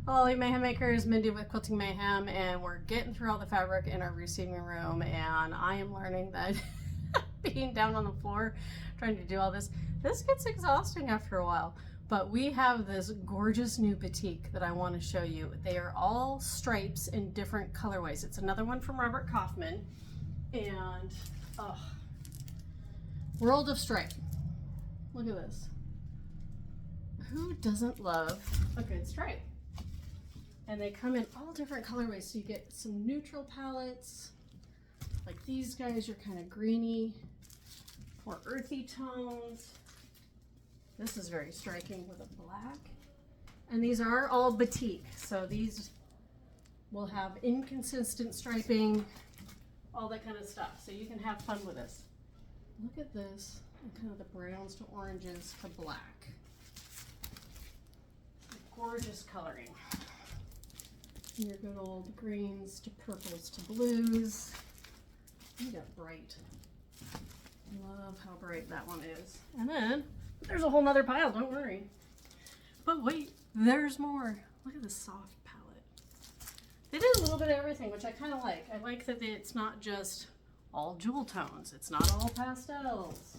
Hello, Mayhem Makers, Mindy with Quilting Mayhem, and we're getting through all the fabric in our receiving room, and I am learning that being down on the floor trying to do all this gets exhausting after a while. But we have this gorgeous new batik that I want to show you. They are all stripes in different colorways. It's another one from Robert Kaufman, and world of stripe. Look at this. Who doesn't love a good stripe? And they come in all different colorways, so you get some neutral palettes, like these guys are kind of greeny, more earthy tones. This is very striking with a black. And these are all batik, so these will have inconsistent striping, all that kind of stuff. So you can have fun with this. Look at this, and kind of the browns to oranges to black. Gorgeous coloring. Your good old greens to purples to blues. You got bright. Love how bright that one is. And then there's a whole nother pile, don't worry. But wait, there's more. Look at this soft palette. They did a little bit of everything, which I kind of like. I like that it's not just all jewel tones. It's not all pastels.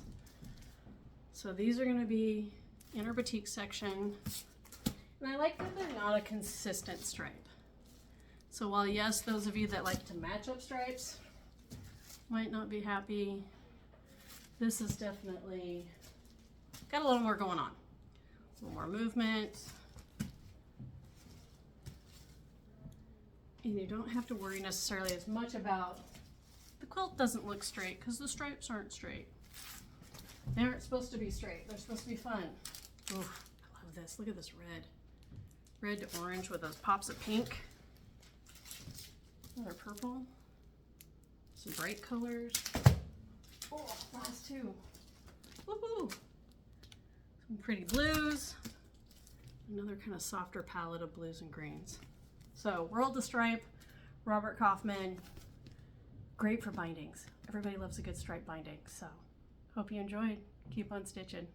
So these are going to be in our batik section. And I like that they're not a consistent stripe. So while yes, those of you that like to match up stripes might not be happy, this is definitely got a little more going on. A little more movement. And you don't have to worry necessarily as much about the quilt doesn't look straight because the stripes aren't straight. They aren't supposed to be straight. They're supposed to be fun. Ooh, I love this. Look at this red. Red to orange with those pops of pink. Another purple. Some bright colors. Oh, last two. Woohoo! Some pretty blues. Another kind of softer palette of blues and greens. So, World of Stripe, Robert Kaufman. Great for bindings. Everybody loves a good stripe binding. So, hope you enjoyed. Keep on stitching.